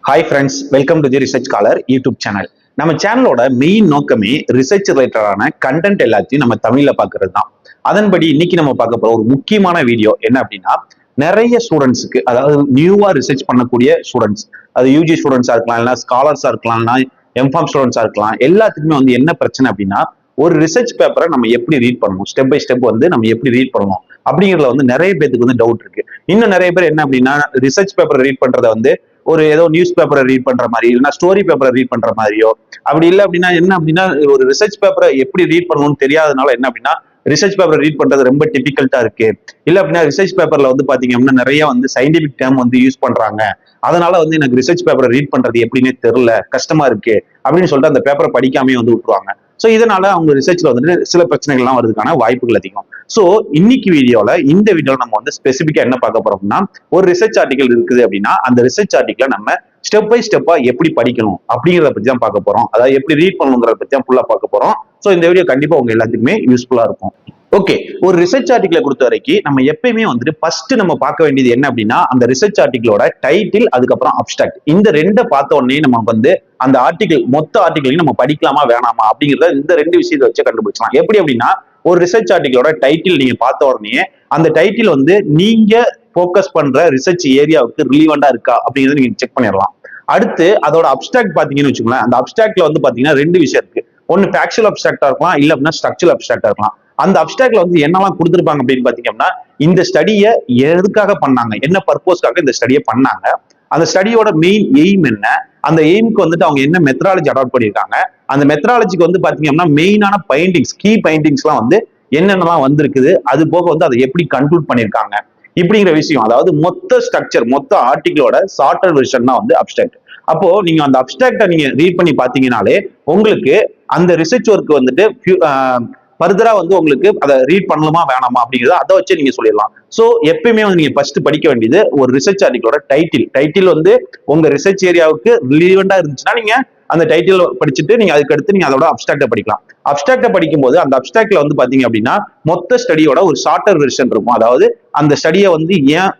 Hi friends, welcome to the research scholar YouTube channel. நம்ம சேனலோட main நோக்கமே research ரிலேட்டடான கண்டென்ட் எல்லாத்தையும் நம்ம தமிழ்ல பாக்குறது தான். அதன்படி இன்னைக்கு நம்ம பார்க்க போற ஒரு முக்கியமான வீடியோ என்ன அப்படின்னா, நிறைய ஸ்டூடெண்ட்ஸுக்கு, அதாவது நியூவா ரிசர்ச் பண்ணக்கூடிய ஸ்டூடெண்ட்ஸ், அது யூஜி ஸ்டூடெண்ட்ஸா இருக்கலாம், இல்லைன்னா ஸ்காலர்ஸா இருக்கலாம், இல்லைன்னா எம்ஃபார்ம் ஸ்டூடெண்ட்ஸா இருக்கலாம், எல்லாத்துக்குமே வந்து என்ன பிரச்சனை அப்படின்னா, ஒரு ரிசர்ச் பேப்பரை நம்ம எப்படி ரீட் பண்ணணும், ஸ்டெப் பை ஸ்டெப் வந்து நம்ம எப்படி ரீட் பண்ணணும் அப்படிங்கிறதுல வந்து நிறைய பேருக்கு வந்து டவுட் இருக்கு. இன்னும் நிறைய பேர் என்ன அப்படின்னா, ரிசர்ச் பேப்பரை ரீட் பண்றத வந்து ஒரு ஏதோ நியூஸ் பேப்பரை ரீட் பண்ற மாதிரி, இல்லைன்னா ஸ்டோரி பேப்பரை ரீட் பண்ற மாதிரியோ, அப்படி இல்லை அப்படின்னா என்ன அப்படின்னா, ஒரு ரிசர்ச் பேப்பரை எப்படி ரீட் பண்ணணும்னு தெரியாதனால என்ன அப்படின்னா, ரிசர்ச் பேப்பர் ரீட் பண்றது ரொம்ப டிபிகல்ட்டா இருக்கு. இல்ல அப்படின்னா ரிசர்ச் பேப்பர்ல வந்து பாத்தீங்க அப்படின்னா நிறைய வந்து சயின்டிபிக் டேர்ம் வந்து யூஸ் பண்றாங்க, அதனால வந்து எனக்கு ரிசர்ச் பேப்பரை ரீட் பண்றது எப்படின்னே தெரியல, கஷ்டமா இருக்கு அப்படின்னு சொல்லிட்டு அந்த பேப்பரை படிக்காமே வந்து விட்டுருவாங்க. ஸோ இதனால அவங்க ரிசர்ச்ல வந்துட்டு சில பிரச்சனைகள்லாம் வருதுக்கான வாய்ப்புகள் அதிகம். ஸோ இன்னைக்கு இந்த வீடியோல நம்ம வந்து ஸ்பெசிபிக்கா என்ன பார்க்க போறோம்னா, ஒரு ரிசர்ச் ஆர்டிகல் இருக்குது அப்படின்னா அந்த ரிசர்ச் ஆர்டிகலை நம்ம ஸ்டெப் பை ஸ்டெப்பா எப்படி படிக்கணும் அப்படிங்கிறத பத்தி தான் பார்க்க போறோம். அதாவது எப்படி ரீட் பண்ணணுங்கிறத பத்தி தான் ஃபுல்லா பார்க்க போறோம். ஸோ இந்த வீடியோ கண்டிப்பா உங்க எல்லாத்துக்குமே யூஸ்ஃபுல்லா இருக்கும். ஓகே, ஒரு ரிசர்ச் ஆர்டிகலை பொறுத்த வரைக்கும் நம்ம எப்பயுமே வந்துட்டு ஃபர்ஸ்ட் நம்ம பார்க்க வேண்டியது என்ன அப்படின்னா, அந்த ரிசர்ச் ஆர்டிகளோட டைட்டில், அதுக்கப்புறம் அப்ஸ்ட்ராக்ட். இந்த ரெண்டை பார்த்த உடனே நம்ம வந்து அந்த ஆர்டிகல் மொத்த ஆர்டிகலையும் நம்ம படிக்கலாமா வேணாமா அப்படிங்கிறத இந்த ரெண்டு விஷயத்தை வச்சு கண்டுபிடிச்சலாம். எப்படி அப்படின்னா, ஒரு ரிசர்ச் ஆர்டிகளோட டைட்டில் நீங்க பார்த்த உடனே அந்த டைட்டில் வந்து நீங்க போக்கஸ் பண்ற ரிசர்ச் ஏரியாவுக்கு ரிலீவெண்டா இருக்கா அப்படிங்கிறத நீங்க செக் பண்ணிடலாம். அடுத்து அதோட அப்ஸ்ட்ராக்ட் பாத்தீங்கன்னு வச்சுக்கோங்களேன், அந்த அப்ஸ்ட்ராக்ட்ல வந்து பாத்தீங்கன்னா ரெண்டு விஷயம் இருக்கு. ஒன்னு ஃபேக்சுவல் அப்ஸ்ட்ராக்டா இருக்கலாம், இல்ல அப்படின்னா ஸ்ட்ரக்சரல் அப்ஸ்ட்ராக்டா இருக்கலாம். அந்த அப்ஸ்ட்ராக்ட்ல வந்து என்னெல்லாம் கொடுத்துருப்பாங்க அப்படின்னு பாத்தீங்கன்னா, இந்த ஸ்டடியை எதுக்காக பண்ணாங்க, என்ன பர்பஸ்க்காக இந்த ஸ்டடியை பண்ணாங்க, அந்த ஸ்டடியோட மெயின் எய்ம் என்ன, அந்த எய்முக்கு வந்துட்டு அவங்க என்ன மெத்தடாலஜி அடாப்ட் பண்ணியிருக்காங்க, அந்த மெத்தடாலஜிக்கு வந்து பாத்தீங்கன்னா மெயினான பைண்டிங்ஸ், கீ பைண்டிங்ஸ்லாம் வந்து என்னென்னலாம் வந்திருக்குது, அது போக வந்து அதை எப்படி கன்க்ளூட் பண்ணியிருக்காங்க இப்படிங்கிற விஷயம். அதாவது மொத்த ஸ்ட்ரக்சர், மொத்த ஆர்டிகளோட ஷார்ட்டர் வெர்ஷன் தான் வந்து அப்ஸ்ட்ராக்ட். அப்போ நீங்க அந்த அப்ஸ்ட்ராக்டை நீங்க ரீட் பண்ணி பாத்தீங்கன்னாலே உங்களுக்கு அந்த ரிசர்ச் ஒர்க் வந்துட்டு ஃபர்தரா வந்து உங்களுக்கு அதை ரீட் பண்ணலாமா வேணாமா அப்படிங்கிறத அதை வச்சு நீங்க சொல்லிடலாம். ஸோ எப்பயுமே வந்து நீங்க ஃபர்ஸ்ட் படிக்க வேண்டியது ஒரு ரிசர்ச் ஆர்டிகளோட டைட்டில். டைட்டில் வந்து உங்க ரிசர்ச் ஏரியாவுக்கு ரிலீவெண்டா இருந்துச்சுன்னா நீங்க அந்த டைட்டில் படிச்சுட்டு நீங்க அதுக்கு அடுத்து நீங்க அதோட அப்ஸ்ட்ராக்டை படிக்கலாம். அப்ஸ்ட்ராக்டை படிக்கும் போது அந்த அப்ஸ்ட்ராக்ட்ல வந்து பாத்தீங்க அப்படின்னா மொத்த ஸ்டடியோட ஒரு ஷார்ட்டர் வெர்ஷன் இருக்கும். அதாவது அந்த ஸ்டடியை வந்து ஏன்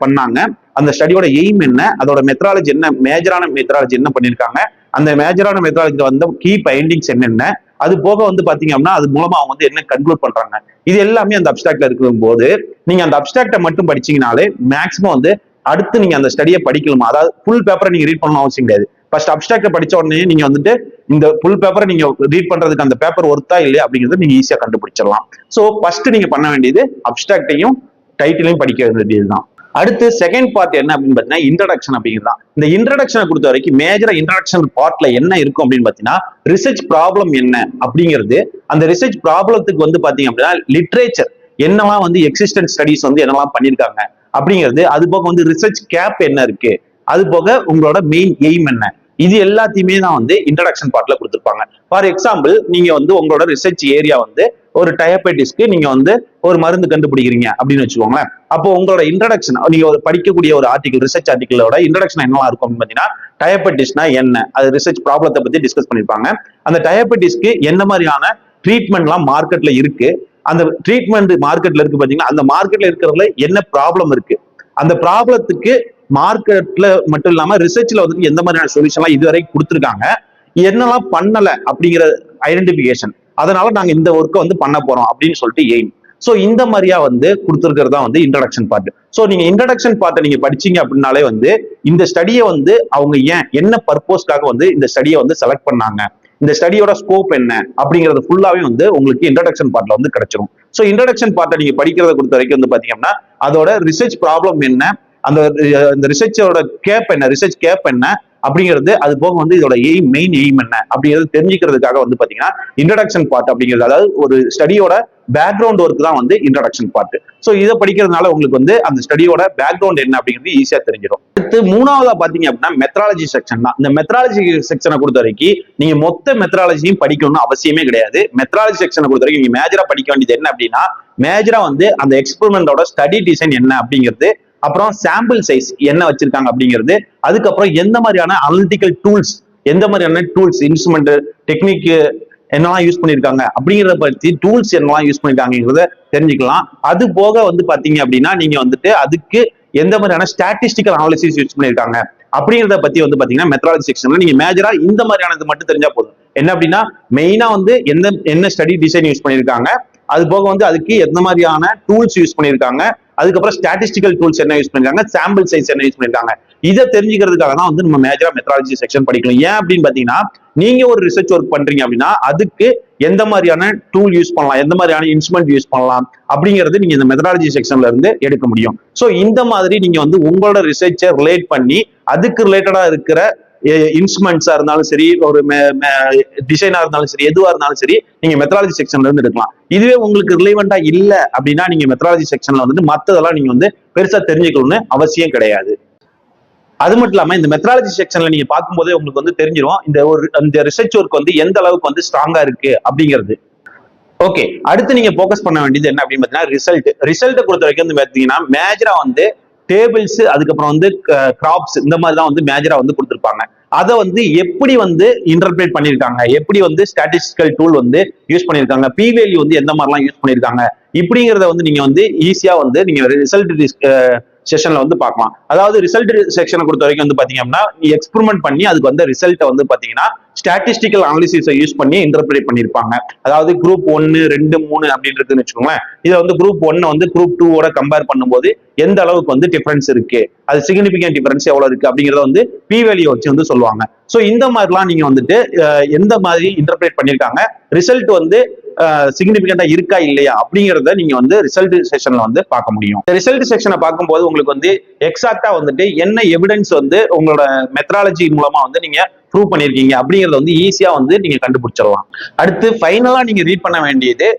பண்ணாங்க, அந்த ஸ்டடியோட எய்ம் என்ன, அதோட மெத்தடாலஜி என்ன, மேஜரான மெத்தடாலஜி என்ன பண்ணிருக்காங்க, அந்த மேஜரான மெத்தடாலஜில வந்து கீ பைண்டிங்ஸ் என்னென்ன, அது போக வந்து பாத்தீங்க அப்படின்னா அது மூலமா அவங்க வந்து என்ன கன்க்ளூட் பண்றாங்க, இது எல்லாமே அந்த அப்ஸ்ட்ராக்ட்ல இருக்கும் போது நீங்க அந்த அப்ஸ்ட்ராக்டை மட்டும் படிச்சீங்கனாலே மேக்ஸிமம் வந்து அடுத்து நீங்க அந்த ஸ்டடியை படிக்கலாமா, அதாவது ஃபுல் பேப்பரை நீங்க ரீட் பண்ணணும் அவசியம் கிடையாது. ஃபர்ஸ்ட் அப்ஸ்ட்ராக்டை படிச்ச உடனே நீங்க வந்துட்டு இந்த ஃபுல் பேப்பரை நீங்க ரீட் பண்றதுக்கு அந்த பேப்பர் ஒர்த்தா இல்லையா அப்படிங்கறத நீங்க ஈஸியா கண்டுபிடிச்சிடலாம். சோ ஃபர்ஸ்ட் நீங்க பண்ண வேண்டியது அப்ஸ்ட்ராக்டையும் டைட்டிலையும் படிக்க வேண்டியதுதான். அடுத்து செகண்ட் பார்ட் என்ன அப்படின்னு பாத்தீங்கன்னா இன்ட்ரடக்ஷன் அப்படிங்கிறது. இந்த இன்ட்ரடக்ஷனை பொறுத்த வரைக்கும் மேஜரா இன்ட்ரடக்ஷன் பார்ட்ல என்ன இருக்கும் அப்படின்னு பாத்தீங்கன்னா, ரிசர்ச் ப்ராப்ளம் என்ன அப்படிங்கிறது, அந்த ரிசர்ச் ப்ராப்ளத்துக்கு வந்து பாத்தீங்க அப்படின்னா லிட்ரேச்சர் என்னெல்லாம் வந்து எக்ஸிஸ்டன்ட் ஸ்டடிஸ் வந்து என்னெல்லாம் பண்ணிருக்காங்க அப்படிங்கிறது, அது போக வந்து ரிசர்ச் கேப் என்ன இருக்கு, அது போக உங்களோட மெயின் எய்ம் என்ன, இது எல்லாத்தையுமே தான் வந்து இன்ட்ரடக்ஷன் பார்ட்ல கொடுத்துருப்பாங்க. ஃபார் எக்ஸாம்பிள், நீங்க வந்து உங்களோட ரிசர்ச் ஏரியா வந்து ஒரு டயபெட்டிஸ்க்கு நீங்க வந்து ஒரு மருந்து கண்டுபிடிக்கிறீங்க அப்படின்னு வச்சுக்கோங்களேன். அப்போ உங்களோட இன்ட்ரடக்ஷன், நீங்க ஒரு படிக்கக்கூடிய ஒரு ஆர்டிகல், ரிசர்ச் ஆர்டிகளோட இன்ட்ரடக்ஷன் என்னவா இருக்கும் அப்படின்னு பாத்தீங்கன்னா, டயபெட்டிஸ்னா என்ன, அது ரிசர்ச் ப்ராப்ளத்தை பத்தி டிஸ்கஸ் பண்ணிருப்பாங்க. அந்த டயபெட்டிஸ்க்கு என்ன மாதிரியான ட்ரீட்மெண்ட்லாம் மார்க்கெட்ல இருக்கு, அந்த ட்ரீட்மெண்ட் மார்க்கெட்ல இருக்கு பாத்தீங்கன்னா, அந்த மார்க்கெட்ல இருக்கிறதுல என்ன ப்ராப்ளம் இருக்கு, அந்த ப்ராப்ளத்துக்கு மார்க்கெட்ல மட்டும் இல்லாம ரிசர்ச்ல வந்து எந்த மாதிரியான சொல்யூஷன்லாம் இதுவரைக்கும் கொடுத்துருக்காங்க, என்னெல்லாம் பண்ணல அப்படிங்கிற ஐடென்டிபிகேஷன், அதனால நாங்க இந்த ஒர்க்கை வந்து பண்ண போறோம் அப்படின்னு சொல்லிட்டு எய்ம். சோ இந்த மாதிரியா வந்து கொடுத்துருக்கிறதா வந்து இன்ட்ரடக்ஷன் பார்ட். சோ நீங்க இன்ட்ரடக்ஷன் பார்ட்டை நீங்க படிச்சீங்க அப்படின்னாலே வந்து இந்த ஸ்டடியை வந்து அவங்க ஏன் என்ன பர்பஸ்க்காக வந்து இந்த ஸ்டடியை வந்து செலக்ட் பண்ணாங்க, இந்த ஸ்டடியோட ஸ்கோப் என்ன அப்படிங்கிறது ஃபுல்லாவே வந்து உங்களுக்கு இன்ட்ரடக்ஷன் பார்ட்ல வந்து கிடைச்சிடும். சோ இன்ட்ரடக்ஷன் பார்ட்டை நீங்க படிக்கிறத பொறுத்த வரைக்கும் வந்து பாத்தீங்கன்னா அதோட ரிசர்ச் ப்ராப்ளம் என்ன, அந்த ரிசர்ச்சோட கேப் என்ன, ரிசர்ச் கேப் என்ன அப்படிங்கிறது, அது போக வந்து இதோட எய்ம், மெயின் எய்ம் என்ன அப்படிங்கிறது தெரிஞ்சுக்கிறதுக்காக வந்து பாத்தீங்கன்னா இன்ட்ரடக்ஷன் பார்ட் அப்படிங்கிறது, அதாவது ஒரு ஸ்டடியோட பேக்ரவுண்ட் ஒர்க் தான் வந்து இன்ட்ரடக்ஷன் பார்ட். சோ இதை படிக்கிறதுனால உங்களுக்கு வந்து அந்த ஸ்டடியோட பேக்ரவுண்ட் என்ன அப்படிங்கிறது ஈஸியா தெரிஞ்சிடும். அடுத்து மூணாவதா பாத்தீங்க அப்படின்னா மெத்தடாலஜி செக்ஷன் தான். இந்த மெத்தடாலஜி செக்ஷனை பொறுத்த வரைக்கும் நீங்க மொத்த மெத்தடாலஜியும் படிக்கணும்னு அவசியமே கிடையாது. மெத்தடாலஜி செக்ஷனை பொறுத்த வரைக்கும் நீங்க மேஜரா படிக்க வேண்டியது என்ன அப்படின்னா, மேஜரா வந்து அந்த எக்ஸ்பெரிமெண்டோட ஸ்டடி டிசைன் என்ன அப்படிங்கிறது, அப்புறம் சாம்பிள் சைஸ் என்ன வச்சிருக்காங்க அப்படிங்கிறது, அதுக்கப்புறம் எந்த மாதிரியான அனலிட்டிக்கல் டூல்ஸ், எந்த மாதிரியான டூல்ஸ், இன்ஸ்ட்ருமெண்ட், டெக்னிக் என்னெல்லாம் யூஸ் பண்ணிருக்காங்க அப்படிங்கிறத பத்தி, டூல்ஸ் என்னெல்லாம் யூஸ் பண்ணிருக்காங்கிறத தெரிஞ்சுக்கலாம். அது போக வந்து பாத்தீங்க அப்படின்னா நீங்க வந்துட்டு அதுக்கு எந்த மாதிரியான ஸ்டாட்டிஸ்டிக்கல் அனாலிசிஸ் யூஸ் பண்ணிருக்காங்க, அப்படிங்கிறத பத்தி வந்து பாத்தீங்கன்னா மெத்தடாலஜி செக்ஷன்ல நீங்க மேஜரா இந்த மாதிரியானது மட்டும் தெரிஞ்சா போதும். என்ன அப்படின்னா மெயினா வந்து என்ன ஸ்டடி டிசைன் யூஸ் பண்ணியிருக்காங்க, அது போக வந்து அதுக்கு எந்த மாதிரியான டூல்ஸ் யூஸ் பண்ணியிருக்காங்க, அதுக்கப்புறம் ஸ்டாட்டிஸ்டிக்கல் டூல்ஸ் என்ன யூஸ் பண்ணிருக்காங்க, சாம்பிள் சைஸ் என்ன யூஸ் பண்ணிருக்காங்க, இதை தெரிஞ்சுக்கிறதுக்காக தான் வந்து நம்ம மேஜரா மெத்தடாலஜி செக்ஷன் படிக்கணும். ஏன் அப்படின்னு பாத்தீங்கன்னா நீங்க ஒரு ரிசர்ச் ஒர்க் பண்றீங்க அப்படின்னா அதுக்கு எந்த மாதிரியான டூல் யூஸ் பண்ணலாம், எந்த மாதிரியான இன்ஸ்ட்ருமெண்ட் யூஸ் பண்ணலாம் அப்படிங்கிறது நீங்க இந்த மெத்தடாலஜி செக்ஷன்ல இருந்து எடுக்க முடியும். சோ இந்த மாதிரி நீங்க வந்து உங்களோட ரிசர்ச்சை ரிலேட் பண்ணி அதுக்கு ரிலேட்டடா இருக்கிற இன்ஸ்ட்ருமெண்ட்ஸா இருந்தாலும் சரி, ஒரு டிசைனா இருந்தாலும் சரி, எதுவா இருந்தாலும் சரி, நீங்க மெத்தடாலஜி செக்ஷன்ல இருந்து எடுக்கலாம். இதுவே உங்களுக்கு ரிலேவெண்டா இல்ல அப்படின்னா நீங்க மெத்தடாலஜி செக்ஷன்ல வந்துட்டு மத்ததெல்லாம் நீங்க வந்து பெருசா தெரிஞ்சுக்கணும்னு அவசியம் கிடையாது. அது மட்டும் இல்லாம இந்த மெத்தடாலஜி செக்ஷன்ல நீங்க பார்க்கும்போதே உங்களுக்கு வந்து தெரிஞ்சிடும் இந்த ரிசர்ச் ஒர்க் வந்து எந்த அளவுக்கு வந்து ஸ்ட்ராங்கா இருக்கு அப்படிங்கிறது. ஓகே, அடுத்து நீங்க போக்கஸ் பண்ண வேண்டியது என்ன அப்படின்னு பாத்தீங்கன்னா ரிசல்ட்டை பொறுத்த வரைக்கும் வந்து பாத்தீங்கன்னா மேஜரா வந்து டேபிள்ஸ், அதுக்கப்புறம் வந்து கிராப்ஸ், இந்த மாதிரி தான் வந்து மேஜரா வந்து கொடுத்துருப்பாங்க. அதை வந்து எப்படி வந்து இன்டர்பிரேட் பண்ணிருக்காங்க, எப்படி வந்து ஸ்டாட்டிஸ்டிக்கல் டூல் வந்து யூஸ் பண்ணிருக்காங்க, பி வேல்யூ வந்து எந்த மாதிரிலாம் யூஸ் பண்ணிருக்காங்க, இப்படிங்கிறத வந்து நீங்க வந்து ஈஸியா வந்து நீங்க ரிசல்ட் செஷன்ல வந்து பார்க்கலாம். அதாவது ரிசல்ட் செக்ஷனை பொறுத்த வரைக்கும் வந்து பாத்தீங்க அப்படின்னா எக்ஸ்பெரிமெண்ட் பண்ணி அதுக்கு வந்து ரிசல்ட்டை வந்து பாத்தீங்கன்னா ஸ்டாட்டிஸ்டிக்கல் அனாலிசிஸை யூஸ் பண்ணி இன்டர்பிரேட் பண்ணிருப்பாங்க. அதாவது குரூப் 1, 2, 3 அப்படின்னு வச்சுக்கோங்களேன். இதை வந்து குரூப் 1 வந்து குரூப் 2 கம்பேர் பண்ணும்போது எந்த அளவுக்கு வந்து டிஃபரன்ஸ் இருக்கு, அது சிக்னிபிகன்ட் டிஃபரன்ஸ் எவ்வளவு இருக்கு அப்படிங்கறத வந்து பி வேல்யூ வச்சு வந்து சொல்லுவாங்க. சோ இந்த மாதிரிலாம் நீங்க வந்துட்டு எந்த மாதிரி இன்டர்பிரேட் பண்ணிருக்காங்க, ரிசல்ட் வந்து சிக்னிபிகண்டா இருக்கா இல்லையா அப்படிங்கறத நீங்க வந்து ரிசல்ட் செக்ஷன்ல வந்து பார்க்க முடியும். ரிசல்ட் செக்ஷனை பார்க்கும்போது உங்களுக்கு வந்து எக்ஸாக்டா வந்துட்டு என்ன எவிடன்ஸ் வந்து உங்களோட மெத்தடாலஜி மூலமா வந்து நீங்க ப்ரூவ் பண்ணிருக்கீங்க அப்படிங்கறத வந்து ஈஸியா வந்து நீங்க கண்டுபிடிச்சிடலாம். அடுத்து ஃபைனலா நீங்க ரீட் பண்ண வேண்டியது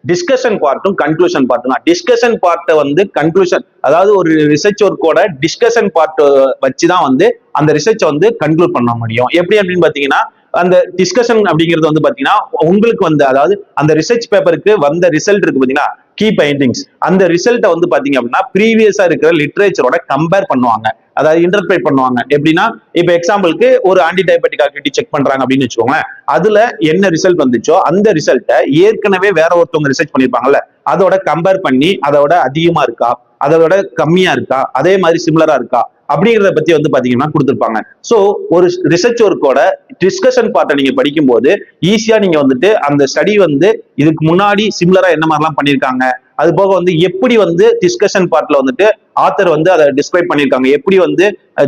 டிஸ்கஷன் பார்ட்டும் கன்க்ளூஷன் பார்ட்டும் தான். டிஸ்கஷன் பார்ட்டை வந்து கன்க்ளூஷன், அதாவது ஒரு ரிசர்ச் ஒர்க்கோட டிஸ்கஷன் பார்ட் வச்சுதான் வந்து அந்த ரிசர்ச் வந்து கன்க்ளூட் பண்ண முடியும். எப்படி அப்படின்னு பாத்தீங்கன்னா அந்த டிஸ்கஷன் அப்படிங்கிறது வந்து பாத்தீங்கன்னா உங்களுக்கு வந்து அதாவது அந்த ரிசர்ச் பேப்பருக்கு வந்த ரிசல்ட் இருக்கு பாத்தீங்கன்னா கீ பைண்டிங்ஸ், அந்த ரிசல்ட்டை வந்து பாத்தீங்க அப்படின்னா ப்ரீவியஸா இருக்கிற லிட்ரேச்சரோட கம்பேர் பண்ணுவாங்க, அதாவது இன்டர்பிரேட் பண்ணுவாங்க. எப்படின்னா இப்ப எக்ஸாம்பிளுக்கு ஒரு ஆன்டிடயபெட்டிக் ஆக்டிவிட்டி செக் பண்றாங்க அப்படின்னு வச்சுக்கோங்க. அதுல என்ன ரிசல்ட் வந்துச்சோ அந்த ரிசல்ட்டை ஏற்கனவே வேற ஒருத்தவங்க ரிசர்ச் பண்ணிருப்பாங்கல்ல, அதோட கம்பேர் பண்ணி அதோட அதிகமா இருக்கா, அதோட கம்மியா இருக்கா, அதே மாதிரி சிமிலரா இருக்கா அப்படிங்கிறத பத்தி வந்து பாத்தீங்கன்னா கொடுத்துருப்பாங்க. சோ ஒரு ரிசர்ச் ஒர்க்கோட டிஸ்கஷன் பார்ட்டை நீங்க படிக்கும் போது ஈஸியா நீங்க வந்துட்டு அந்த ஸ்டடி வந்து இதுக்கு முன்னாடி சிமிலரா என்ன மாதிரிலாம் பண்ணிருக்காங்க, அது போக வந்து எப்படி வந்து டிஸ்கஷன் பார்ட்ல வந்துட்டு ஆத்தர் வந்து அதை டிஸ்கிரைப் பண்ணிருக்காங்க, எப்படி வந்து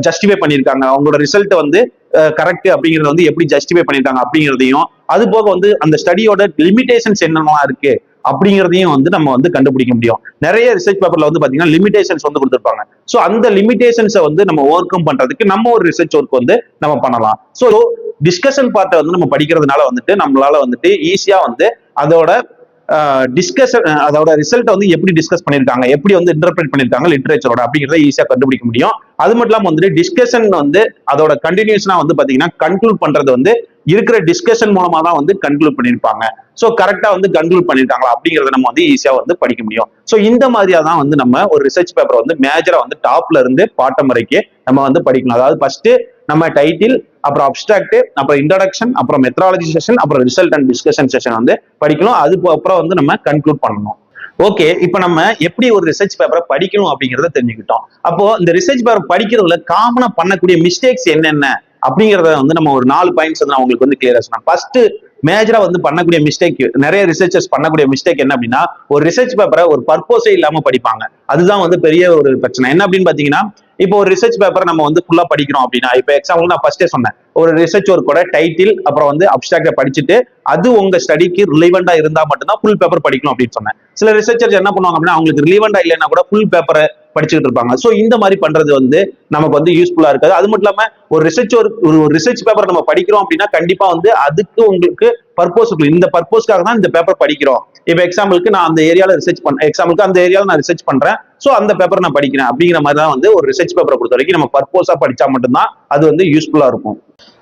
ஜஸ்டிஃபை பண்ணிருக்காங்க, அவங்களோட ரிசல்ட் வந்து கரெக்ட் அப்படிங்கறத வந்து எப்படி ஜஸ்டிஃபை பண்ணிருக்காங்க அப்படிங்கிறதையும், அது போக வந்து அந்த ஸ்டடியோட லிமிடேஷன்ஸ் என்னென்னலாம் இருக்கு அப்படிங்கிறதையும் வந்து நம்ம வந்து கண்டுபிடிக்க முடியும். நிறைய ரிசர்ச் பேப்பர்ல வந்து பாத்தீங்கன்னா லிமிடேஷன்ஸ் வந்து கொடுத்துருப்பாங்க. சோ அந்த லிமிடேஷன்ஸை வந்து நம்ம ஓவர் கம் பண்றதுக்கு நம்ம ஒரு ரிசர்ச் ஒர்க் வந்து நம்ம பண்ணலாம். சோ டிஸ்கஷன் பார்ட்டை வந்து நம்ம படிக்கிறதுனால வந்துட்டு நம்மளால வந்துட்டு ஈஸியா வந்து அதோட டிஸ்கஷன், அதோட ரிசல்ட் வந்து எப்படி டிஸ்கஸ் பண்ணிருக்காங்க, எப்படி வந்து இன்டர்பிரேட் பண்ணிருக்காங்க லிட்டரேச்சரோட அப்படிங்கிறத ஈஸியா கண்டுபிடிக்க முடியும். அது மட்டும் இல்லாம வந்துட்டு டிஸ்கஷன் வந்து அதோட கண்டினியூஷனா வந்து பாத்தீங்கன்னா கன்க்ளூட் பண்றது வந்து இருக்கிற டிஸ்கஷன் மூலமா தான் வந்து கன்க்ளூட் பண்ணிருப்பாங்க. சோ கரெக்டா வந்து கன்க்ளூட் பண்ணிருக்காங்களா அப்படிங்கறத நம்ம வந்து ஈஸியா வந்து படிக்க முடியும். சோ இந்த மாதிரியா தான் வந்து நம்ம ஒரு ரிசர்ச் பேப்பர் வந்து மேஜரா வந்து டாப்ல இருந்து பாட்டம் வரைக்கும் நம்ம வந்து படிக்கணும். அதாவது ஃபர்ஸ்ட் நம்ம டைட்டில், அப்புறம் அப்ஸ்ட்ராக்ட், அப்புறம் இன்ட்ரோடக்ஷன், அப்புறம் மெத்தடாலஜி செஷன், அப்புறம் ரிசல்ட் அண்ட் டிஸ்கஷன் செஷன் வந்து படிக்கணும். அதுக்கு அப்புறம் வந்து நம்ம கன்க்ளூட் பண்ணணும். ஓகே, இப்ப நம்ம எப்படி ஒரு ரிசர்ச் பேப்பரை படிக்கணும் அப்படிங்கறத தெரிஞ்சுக்கிட்டோம். அப்போ இந்த ரிசர்ச் பேப்பர் படிக்கிறதுல காமனா பண்ணக்கூடிய மிஸ்டேக்ஸ் என்னென்ன அப்படிங்கறத வந்து நம்ம ஒரு 4 பாயிண்ட்ஸ் வந்து நான் உங்களுக்கு வந்து கிளியரா சொன்னேன். ஃபர்ஸ்ட் மேஜரா வந்து பண்ணக்கூடிய மிஸ்டேக், நிறைய ரிசர்ச்சர்ஸ் பண்ணக்கூடிய மிஸ்டேக் என்ன அப்படின்னா ஒரு ரிசர்ச் பேப்பரை ஒரு பர்பஸே இல்லாம படிப்பாங்க. அதுதான் வந்து பெரிய ஒரு பிரச்சனை. என்ன அப்படின்னு பாத்தீங்கன்னா இப்போ ஒரு ரிசர்ச் பேப்பரை நம்ம வந்து ஃபுல்லா படிக்கிறோம் அப்படின்னா, இப்போ எக்ஸாம்பிள் நான் ஃபர்ஸ்டே சொன்னேன், ஒரு ரிசர்ச் ஒர்க்கோட டைட்டில் அப்புறம் வந்து அப்ஸ்ட்ராக்ட படிச்சுட்டு அது உங்க ஸ்டடிக்கு ரிலீவெண்டா இருந்தா மட்டும்தான் ஃபுல் பேப்பர் படிக்கணும் அப்படின்னு சொன்னேன். சில ரிசர்ச்சர்ஸ் என்ன பண்ணுவாங்க அப்படின்னா அவங்களுக்கு ரிலீவெண்டா இல்லைன்னா கூட ஃபுல் பேப்பரை படிச்சுட்டு இருப்பாங்க. சோ இந்த மாதிரி பண்றது வந்து நமக்கு வந்து யூஸ்ஃபுல்லா இருக்காது. அது மட்டும் இல்லாம ஒரு ரிசர்ச் பேப்பர் நம்ம படிக்கிறோம் அப்படின்னா கண்டிப்பா வந்து அதுக்கு உங்களுக்கு பர்பஸ் இருக்கு. இந்த பர்பஸ்க்காக தான் இந்த பேப்பர் படிக்கிறோம். இப்ப எக்ஸாம்பிளுக்கு நான் அந்த ஏரியால ரிசர்ச் பண்றேன். சோ அந்த பேப்பர் நான் படிக்கிறேன் அப்படிங்கிற மாதிரி தான் வந்து ஒரு ரிசர்ச் பேப்பரை பொறுத்த வரைக்கும் நம்ம பர்பஸா படிச்சா மட்டும்தான் அது வந்து யூஸ்ஃபுல்லா இருக்கும்.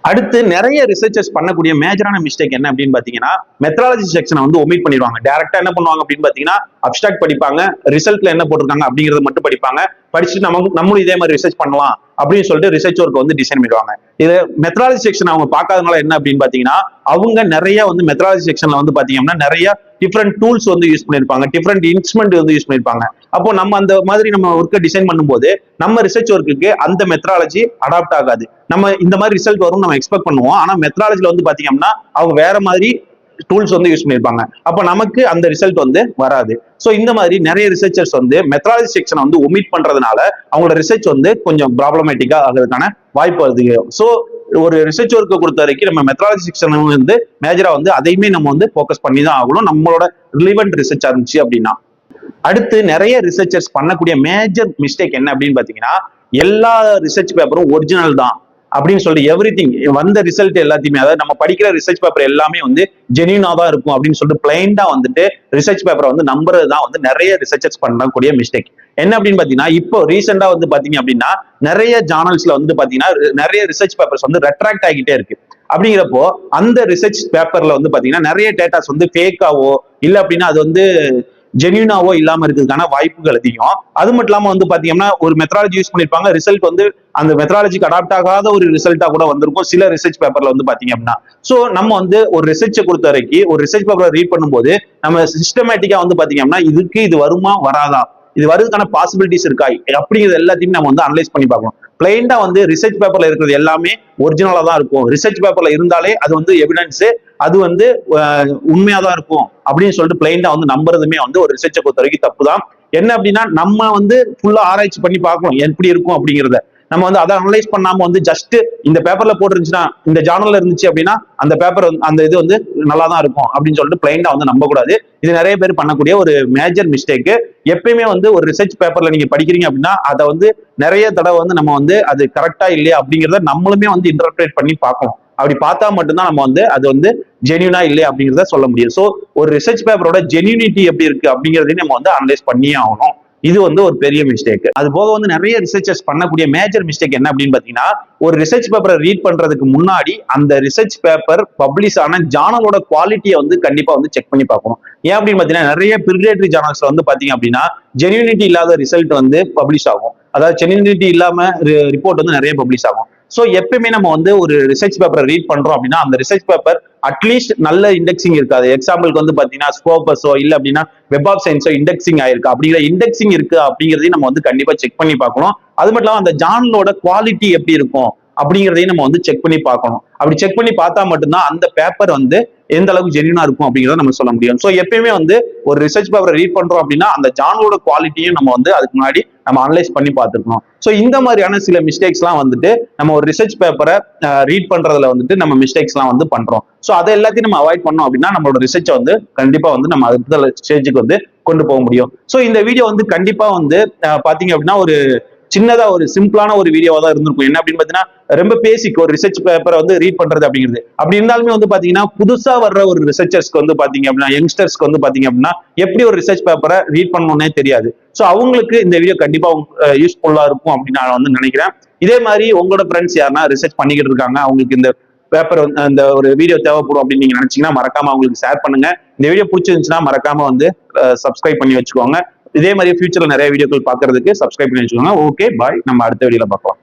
அடுத்து நிறைய ரிசர்ச்சர்ஸ் பண்ணக்கூடிய மேஜரான மிஸ்டேக் என்ன அப்படின்னு பாத்தீங்கன்னா மெத்தடாலஜி செக்ஷனை வந்து ஒமிட் பண்ணிடுவாங்க. டைரக்டா என்ன பண்ணுவாங்க அப்படின்னு பாத்தீங்கன்னா அப்ஸ்ட்ராக்ட் படிப்பாங்க, ரிசல்ட்ல என்ன போட்டிருக்காங்க அப்படிங்கறத மட்டும் படிப்பாங்க. படிச்சுட்டு நம்மளும் இதே மாதிரி ரிசர்ச் பண்ணலாம் அப்படின்னு சொல்லிட்டு ரிசர்ச் ஒர்க் வந்து டிசைன் பண்ணிடுவாங்க. இது மெத்தடாலஜி செக்ஷன் அவங்க பார்க்காதனால என்ன அப்படின்னு பாத்தீங்கன்னா அவங்க நிறைய வந்து மெத்தடாலஜி செக்ஷன்ல வந்து பாத்தீங்கன்னா நிறைய டிஃப்ரெண்ட் டூல்ஸ் வந்து யூஸ் பண்ணிருப்பாங்க, டிஃப்ரெண்ட் இன்ஸ்ட்ருமெண்ட் வந்து யூஸ் பண்ணிருப்பாங்க. அப்போ நம்ம அந்த மாதிரி நம்ம ஒர்க்கை டிசைன் பண்ணும்போது நம்ம ரிசர்ச் ஒர்க்குக்கு அந்த மெத்தடாலஜி அடாப்ட் ஆகாது. நம்ம இந்த மாதிரி ரிசல்ட் வரும் நம்ம எக்ஸ்பெக்ட் பண்ணுவோம். ஆனா மெத்தடாலஜில வந்து பாத்தீங்கன்னா அவங்க வேற மாதிரி டூல்ஸ் வந்து யூஸ் பண்ணிருப்பாங்க. அப்ப நமக்கு அந்த ரிசல்ட் வந்து வராது. சோ இந்த மாதிரி நிறைய ரிசர்ச்சர்ஸ் வந்து மெத்தடாலஜி செக்ஷனை வந்து ஒமிட் பண்றதுனால அவங்களோட ரிசர்ச் வந்து கொஞ்சம் ப்ராப்ளமேட்டிக்கா ஆகிறதுக்கான வாய்ப்பு வருது. சோ ஒரு ரிசர்ச் ஒர்க்கை பொறுத்த வரைக்கும் நம்ம மெத்தடாலஜி செக்ஷன் வந்து மேஜரா வந்து அதையுமே நம்ம வந்து ஃபோக்கஸ் பண்ணி தான் ஆகணும் நம்மளோட ரிலிவென்ட் ரிசர்ச் இருந்துச்சு அப்படின்னா. அடுத்து நிறைய ரிசர்ச்சர்ஸ் பண்ணக்கூடிய மேஜர் மிஸ்டேக் என்ன அப்படின்னு பாத்தீங்கன்னா, எல்லா ரிசர்ச் பேப்பரும் ஒரிஜினல் தான் அப்படின்னு சொல்லிட்டு எவ்ரிதிங் வந்த ரிசல்ட் எல்லாத்தையுமே, அதாவது நம்ம படிக்கிற ரிசர்ச் பேப்பர் எல்லாமே வந்து ஜெனியூனா தான் இருக்கும் அப்படின்னு சொல்லிட்டு பிளைண்டா வந்துட்டு ரிசர்ச் பேப்பரை வந்து நம்புறது தான் வந்து நிறைய ரிசர்ச்சர்ஸ் பண்ணக்கூடிய மிஸ்டேக். என்ன அப்படின்னு பாத்தீங்கன்னா, இப்போ ரீசெண்டா வந்து பாத்தீங்க அப்படின்னா நிறைய ஜார்னல்ஸ்ல வந்து பாத்தீங்கன்னா நிறைய ரிசர்ச் பேப்பர்ஸ் வந்து ரெட்ராக்ட் ஆகிட்டே இருக்கு. அப்படிங்கிறப்போ அந்த ரிசர்ச் பேப்பர்ல வந்து பாத்தீங்கன்னா நிறைய டேட்டாஸ் வந்து ஃபேக்காவோ இல்ல அப்படின்னா அது வந்து ஜென்யூனாவோ இல்லாம இருக்கிறதுக்கான வாய்ப்புகள் அதிகம். அது மட்டும் இல்லாம வந்து பாத்தீங்கன்னா ஒரு மெத்தடாலஜி யூஸ் பண்ணிருப்பாங்க, ரிசல்ட் வந்து அந்த மெத்தடாலஜிக்கு அடாப்ட் ஆகாத ஒரு ரிசல்ட்டா கூட வந்திருக்கும் சில ரிசர்ச் பேப்பர்ல வந்து பாத்தீங்க அப்படின்னா. சோ நம்ம வந்து ஒரு ரிசர்ச்சை பொறுத்த வரைக்கும் ஒரு ரிசர்ச் பேப்பரை ரீட் பண்ணும்போது நம்ம சிஸ்டமேட்டிக்கா வந்து பாத்தீங்க அப்படின்னா இதுக்கு இது வருமா வராதா, இது வருவதற்கான பாசிபிலிட்டிஸ் இருக்கா அப்படிங்கிறது எல்லாத்தையும் நம்ம வந்து அனலைஸ் பண்ணி பார்க்கணும். பிளைண்டா வந்து ரிசர்ச் பேப்பர்ல இருக்கிறது எல்லாமே ஒரிஜினலா தான் இருக்கும். ரிசர்ச் பேப்பர்ல இருந்தாலே அது வந்து எவிடன்ஸ், அது வந்து உண்மையா தான் இருக்கும் அப்படின்னு சொல்லிட்டு பிளைண்டா வந்து நம்புறதுமே வந்து ஒரு ரிசர்ச்சை பொறுத்த வரைக்கும் தப்பு தான். என்ன அப்படின்னா நம்ம வந்து ஃபுல்லா ஆராய்ச்சி பண்ணி பார்க்கணும் எப்படி இருக்கும் அப்படிங்கிறத. நம்ம வந்து அதை அனலைஸ் பண்ணாம வந்து ஜஸ்ட் இந்த பேப்பர்ல போட்டுருந்துச்சுன்னா இந்த ஜார்னல்ல இருந்துச்சு அப்படின்னா அந்த பேப்பர் அந்த இது வந்து நல்லா தான் இருக்கும் அப்படின்னு சொல்லிட்டு பிளைண்டா வந்து நம்ப கூடாது. இது நிறைய பேர் பண்ணக்கூடிய ஒரு மேஜர் மிஸ்டேக். எப்பயுமே வந்து ஒரு ரிசர்ச் பேப்பர்ல நீங்க படிக்கிறீங்க அப்படின்னா அதை வந்து நிறைய தடவை வந்து நம்ம வந்து அது கரெக்டா இல்லையா அப்படிங்கிறத நம்மளுமே வந்து இன்டர்பிரேட் பண்ணி பார்க்கணும். அப்படி பார்த்தா மட்டும்தான் நம்ம வந்து அது வந்து ஜென்யூனா இல்லையா அப்படிங்கிறத சொல்ல முடியும். ஸோ ஒரு ரிசர்ச் பேப்பரோட ஜென்யூனிட்டி எப்படி இருக்கு அப்படிங்கிறதையும் நம்ம வந்து அனலைஸ் பண்ணியே ஆகணும். இது வந்து ஒரு பெரிய மிஸ்டேக். அது போக வந்து நிறைய ரிசர்ச்சர்ஸ் பண்ணக்கூடிய மேஜர் மிஸ்டேக் என்ன அப்படின்னு பாத்தீங்கன்னா, ஒரு ரிசர்ச் பேப்பரை ரீட் பண்றதுக்கு முன்னாடி அந்த ரிசர்ச் பேப்பர் பப்ளிஷ் ஆன ஜார்னலோட குவாலிட்டியை வந்து கண்டிப்பா வந்து செக் பண்ணி பார்க்கணும். ஏன் அப்படின்னு பாத்தீங்கன்னா நிறைய பிரிலேட்டரி ஜார்னல்ஸ்ல வந்து பாத்தீங்க அப்படின்னா ஜென்யூனிட்டி இல்லாத ரிசல்ட் வந்து பப்ளிஷ் ஆகும். அதாவது ஜென்யூனிட்டி இல்லாம ரிப்போர்ட் வந்து நிறைய பப்ளிஷ் ஆகும். சோ எப்பயுமே நம்ம வந்து ஒரு ரிசர்ச் பேப்பரை ரீட் பண்றோம் அப்படின்னா அந்த ரிசர்ச் பேப்பர் அட்லீஸ்ட் நல்ல இண்டெக்சிங் இருக்காது. எக்ஸாம்பிளுக்கு வந்து பாத்தீங்கன்னா ஸ்கோபஸோ இல்ல அப்படின்னா வெப் ஆஃப் சயின்ஸோ இண்டெக்சிங் ஆயிருக்கா அப்படிங்கிற இண்டெக்சிங் இருக்கு அப்படிங்கிறதையும் நம்ம வந்து கண்டிப்பா செக் பண்ணி பார்க்கணும். அது மட்டும் இல்லாம அந்த ஜார்னலோட குவாலிட்டி எப்படி இருக்கும் அப்படிங்கிறதையும் நம்ம வந்து செக் பண்ணி பார்க்கணும். அப்படி செக் பண்ணி பார்த்தா மட்டும்தான் அந்த பேப்பர் வந்து எந்த அளவுக்கு ஜென்யூனா இருக்கும் அப்படிங்கிறத நம்ம சொல்ல முடியும். ஸோ எப்பயுமே வந்து ஒரு ரிசர்ச் பேப்பரை ரீட் பண்றோம் அப்படின்னா அந்த ஜார்னலோட குவாலிட்டியும் நம்ம வந்து அதுக்கு முன்னாடி நம்ம அனலைஸ் பண்ணி பார்த்துருக்கணும். ஸோ இந்த மாதிரியான சில மிஸ்டேக்ஸ் எல்லாம் வந்துட்டு நம்ம ஒரு ரிசர்ச் பேப்பரை ரீட் பண்றதுல வந்துட்டு நம்ம மிஸ்டேக்ஸ் எல்லாம் வந்து பண்றோம். ஸோ அதை எல்லாத்தையும் நம்ம அவாய்ட் பண்ணோம் அப்படின்னா நம்மளோட ரிசர்ச்சை வந்து கண்டிப்பா வந்து நம்ம அடுத்த ஸ்டேஜுக்கு வந்து கொண்டு போக முடியும். ஸோ இந்த வீடியோ வந்து கண்டிப்பா வந்து பாத்தீங்க அப்படின்னா ஒரு சின்னதா ஒரு சிம்பிளான ஒரு வீடியோவா தான் இருந்திருக்கும். என்ன அப்படின்னு பாத்தீங்கன்னா ரொம்ப பேசிக் ஒரு ரிசர்ச் பேப்பரை வந்து ரீட் பண்றது அப்படிங்கிறது. அப்படி இருந்தாலுமே வந்து பாத்தீங்கன்னா புதுசா வர்ற ஒரு ரிசர்ச்சர்ஸ்க்கு வந்து பாத்தீங்க அப்படின்னா யங்ஸ்டர்ஸ்க்கு வந்து பாத்தீங்க அப்படின்னா எப்படி ஒரு ரிசர்ச் பேப்பரை ரீட் பண்ணணும்னே தெரியாது. ஸோ அவங்களுக்கு இந்த வீடியோ கண்டிப்பா யூஸ்ஃபுல்லா இருக்கும் அப்படின்னு நான் வந்து நினைக்கிறேன். இதே மாதிரி உங்களோட ஃப்ரெண்ட்ஸ் யாருன்னா ரிசர்ச் பண்ணிக்கிட்டு இருக்காங்க, அவங்களுக்கு இந்த பேப்பர் அந்த ஒரு வீடியோ தேவைப்படும் அப்படின்னு நீங்க நினைச்சீங்கன்னா மறக்காம அவங்களுக்கு ஷேர் பண்ணுங்க. இந்த வீடியோ பிடிச்சிருந்துச்சுன்னா மறக்காம வந்து சப்ஸ்கிரைப் பண்ணி வச்சுக்கோங்க. இதே மாதிரி ஃபியூச்சர்ல நிறைய வீடியோக்கள் பாக்குறதுக்கு சப்ஸ்கிரைப் பண்ணி வச்சுக்கோங்க. ஓகே பாய், நம்ம அடுத்த வீடியோல பார்க்கலாம்.